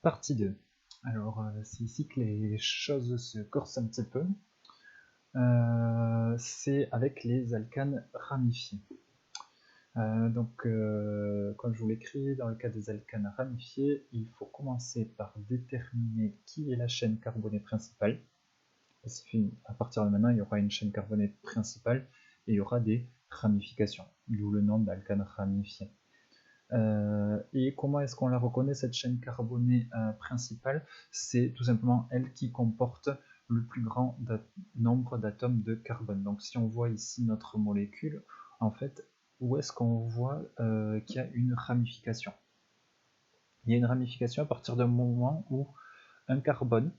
Partie 2. Alors, c'est ici que les choses se corsent un petit peu. C'est avec les alcanes ramifiés. Comme je vous l'écris, dans le cas des alcanes ramifiés, il faut commencer par déterminer qui est la chaîne carbonée principale. À partir de maintenant, il y aura une chaîne carbonée principale et il y aura des ramifications, d'où le nom d'alcane ramifié. Et comment est-ce qu'on la reconnaît, cette chaîne carbonée principale? C'est tout simplement elle qui comporte le plus grand nombre d'atomes de carbone. Donc si on voit ici notre molécule, en fait, où est-ce qu'on voit qu'il y a une ramification? Il y a une ramification à partir d'un moment où un carbone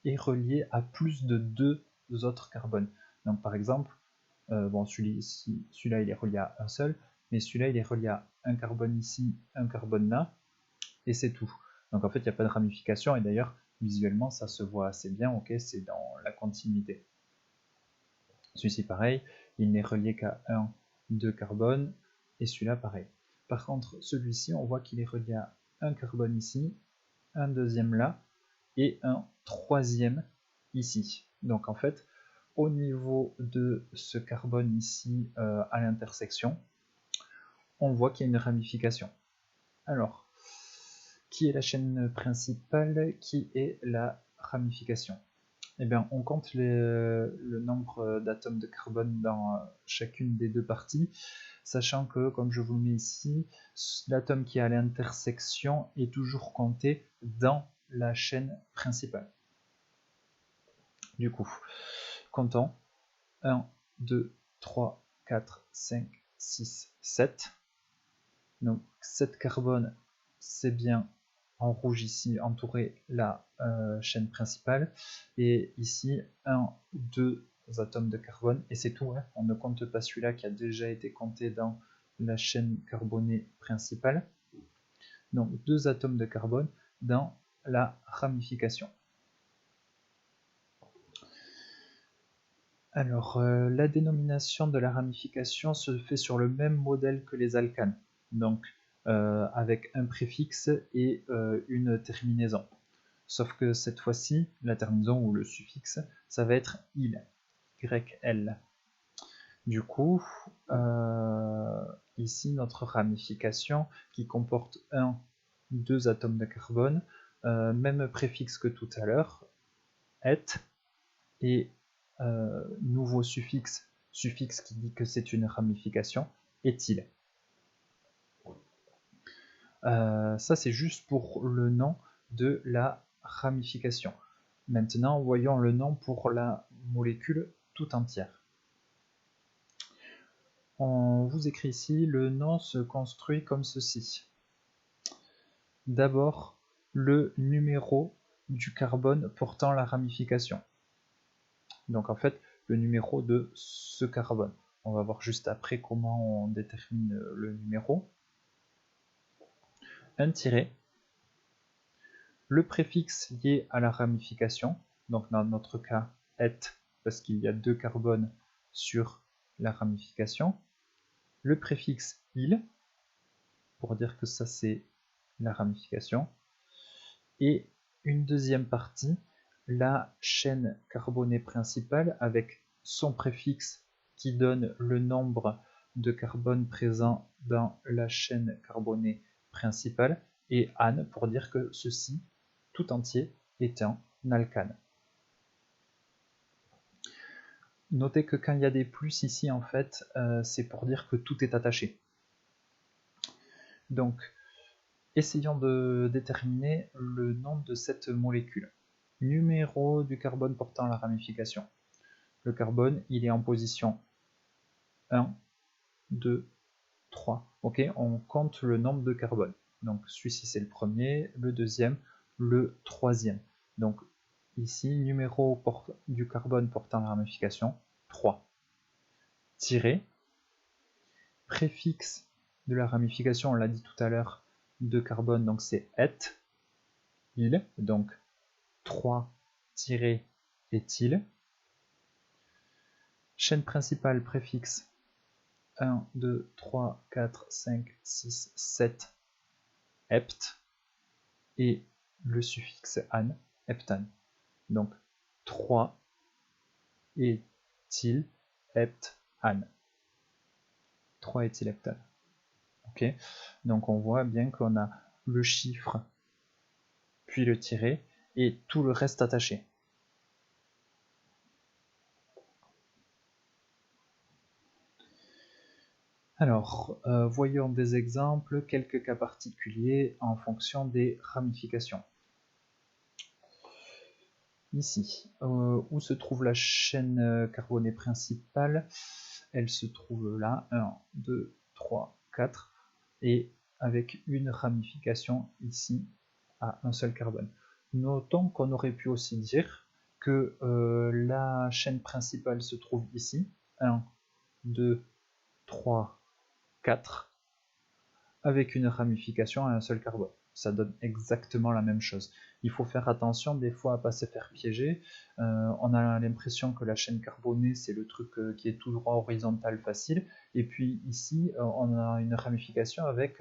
est relié à plus de deux autres carbones. Donc par exemple, celui-là il est relié à un seul, mais celui-là il est relié à un carbone ici, un carbone là, et c'est tout. Donc en fait il n'y a pas de ramification, et d'ailleurs visuellement ça se voit assez bien, ok, c'est dans la continuité. Celui-ci pareil, il n'est relié qu'à un, deux carbones, et celui-là pareil. Par contre celui-ci on voit qu'il est relié à un carbone ici, un deuxième là, et un troisième ici. Donc en fait, au niveau de ce carbone ici à l'intersection, on voit qu'il y a une ramification. Alors, qui est la chaîne principale? Qui est la ramification? Eh bien, on compte le nombre d'atomes de carbone dans chacune des deux parties, sachant que, comme je vous le mets ici, l'atome qui est à l'intersection est toujours compté dans la chaîne principale. Du coup, comptons 1, 2, 3, 4, 5, 6, 7. Donc 7 carbone, c'est bien en rouge ici, entouré la chaîne principale. Et ici, 1, 2 atomes de carbone, et c'est tout. Hein. On ne compte pas celui-là qui a déjà été compté dans la chaîne carbonée principale. Donc 2 atomes de carbone dans la ramification. Alors, la dénomination de la ramification se fait sur le même modèle que les alcanes, donc avec un préfixe et une terminaison. Sauf que cette fois-ci, la terminaison ou le suffixe, ça va être il, YL. Du coup, ici, notre ramification qui comporte 1, 2 atomes de carbone, même préfixe que tout à l'heure, et, nouveau suffixe qui dit que c'est une ramification, éthyle. Ça c'est juste pour le nom de la ramification. Maintenant voyons le nom pour la molécule tout entière. On vous écrit ici, le nom se construit comme ceci. D'abord le numéro du carbone portant la ramification. Donc en fait le numéro de ce carbone. On va voir juste après comment on détermine le numéro. Un tiret, le préfixe lié à la ramification, donc dans notre cas et, parce qu'il y a 2 carbones sur la ramification, le préfixe il, pour dire que ça c'est la ramification, et une deuxième partie, la chaîne carbonée principale avec son préfixe qui donne le nombre de carbone présent dans la chaîne carbonée principale, et an pour dire que ceci, tout entier, est un alcane. Notez que quand il y a des plus ici, en fait, c'est pour dire que tout est attaché. Donc, essayons de déterminer le nom de cette molécule. Numéro du carbone portant la ramification. Le carbone, il est en position 1, 2, 3. Ok, on compte le nombre de carbone. Donc celui-ci c'est le premier, le deuxième, le troisième. Donc ici, numéro du carbone portant la ramification, 3. Tiré, préfixe de la ramification, on l'a dit tout à l'heure, de carbone, donc c'est et, il, donc 3 tiré éthyle. Chaîne principale, préfixe 1, 2, 3, 4, 5, 6, 7, hept, et le suffixe -ane, heptane. Donc 3-éthylheptane. 3-éthylheptane. Ok. Donc on voit bien qu'on a le chiffre, puis le tiret, et tout le reste attaché. Alors, voyons des exemples, quelques cas particuliers en fonction des ramifications. Ici, où se trouve la chaîne carbonée principale? Elle se trouve là, 1, 2, 3, 4, et avec une ramification ici à un seul carbone. Notons qu'on aurait pu aussi dire que la chaîne principale se trouve ici, 1, 2, 3, 4, avec une ramification à un seul carbone. Ça donne exactement la même chose. Il faut faire attention des fois à ne pas se faire piéger. On a l'impression que la chaîne carbonée, c'est le truc qui est tout droit, horizontal, facile. Et puis ici, on a une ramification avec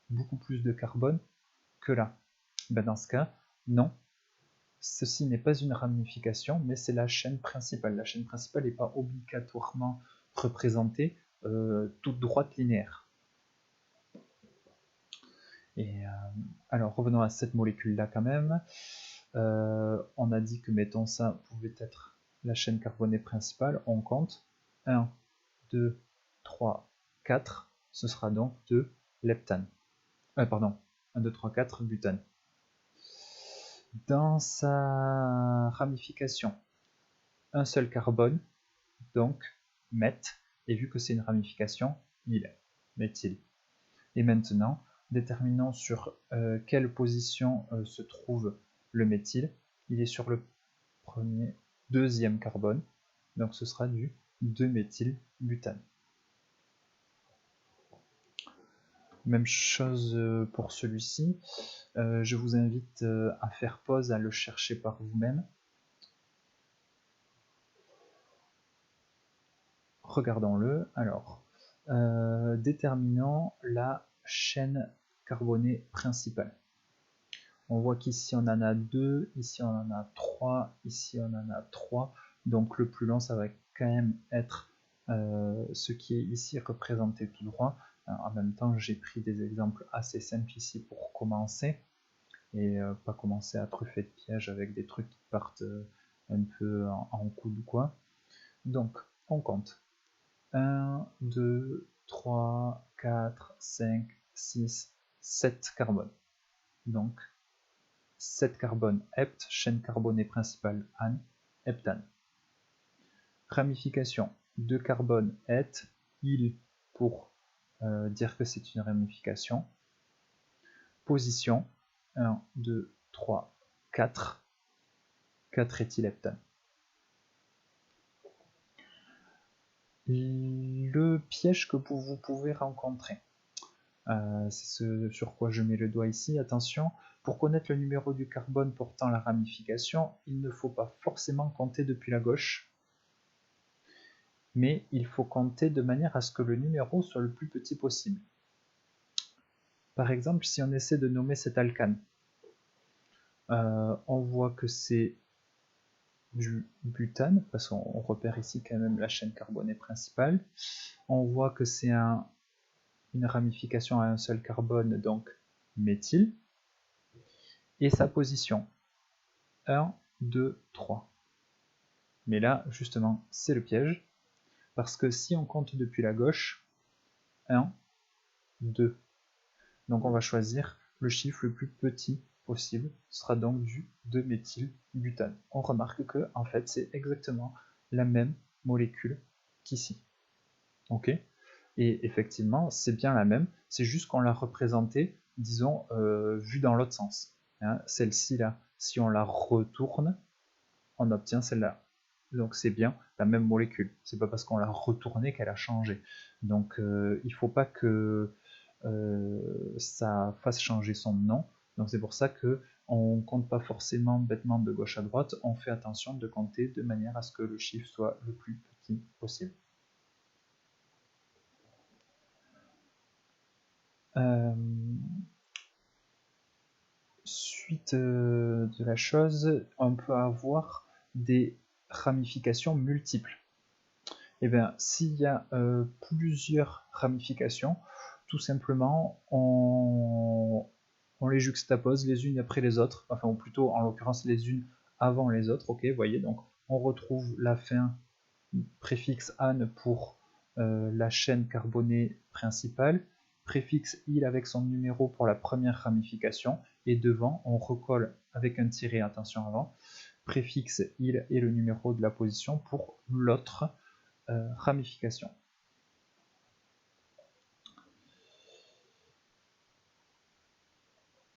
beaucoup plus de carbone que là. Ben dans ce cas, non. Ceci n'est pas une ramification, mais c'est la chaîne principale. La chaîne principale n'est pas obligatoirement représentée toute droite linéaire. Et alors revenons à cette molécule-là quand même. On a dit que mettons ça pouvait être la chaîne carbonée principale. On compte 1, 2, 3, 4. Ce sera donc de leptane. Pardon, 1, 2, 3, 4, butane. Dans sa ramification, un seul carbone, donc meth, et vu que c'est une ramification, méthyle. Et maintenant, déterminons sur quelle position se trouve le méthyle. Il est sur le deuxième carbone, donc ce sera du 2-méthylbutane. Même chose pour celui-ci. Je vous invite à faire pause, à le chercher par vous-même. Regardons-le. Alors, déterminons la chaîne carbonée principale. On voit qu'ici on en a 2, ici on en a 3, ici on en a 3. Donc le plus long, ça va quand même être ce qui est ici représenté tout droit. En même temps, j'ai pris des exemples assez simples ici pour commencer et pas commencer à truffer de pièges avec des trucs qui partent un peu en coude ou quoi. Donc, on compte 1, 2, 3, 4, 5, 6, 7 carbones. Donc, 7 carbones hept, chaîne carbonée principale ane, heptane. Ramification, 2 carbones het, il pour dire que c'est une ramification. Position, 1, 2, 3, 4, 4 éthylheptane. Le piège que vous pouvez rencontrer, c'est ce sur quoi je mets le doigt ici. Attention, pour connaître le numéro du carbone portant la ramification, il ne faut pas forcément compter depuis la gauche, mais il faut compter de manière à ce que le numéro soit le plus petit possible. Par exemple, si on essaie de nommer cet alcane, on voit que c'est du butane, parce qu'on repère ici quand même la chaîne carbonée principale. On voit que c'est une ramification à un seul carbone, donc méthyle. Et sa position, 1, 2, 3. Mais là, justement, c'est le piège, parce que si on compte depuis la gauche, 1, 2. Donc on va choisir le chiffre le plus petit possible, ce sera donc du 2-méthylbutane. On remarque que en fait c'est exactement la même molécule qu'ici. Ok. Et effectivement c'est bien la même, c'est juste qu'on l'a représentée, disons, vue dans l'autre sens. Hein, celle-ci là, si on la retourne, on obtient celle-là. Donc c'est bien la même molécule. C'est pas parce qu'on l'a retournée qu'elle a changé. Donc il faut pas que ça fasse changer son nom. Donc c'est pour ça que on compte pas forcément bêtement de gauche à droite. On fait attention de compter de manière à ce que le chiffre soit le plus petit possible. suite de la chose, on peut avoir des ramifications multiples. Et bien, s'il y a plusieurs ramifications, tout simplement, on les juxtapose les unes après les autres, enfin, ou plutôt, en l'occurrence, les unes avant les autres, ok, vous voyez, donc on retrouve la fin préfixe ANE pour la chaîne carbonée principale, préfixe IL avec son numéro pour la première ramification, et devant, on recolle avec un tiret, attention avant, préfixe IL et le numéro de la position pour l'autre ramification.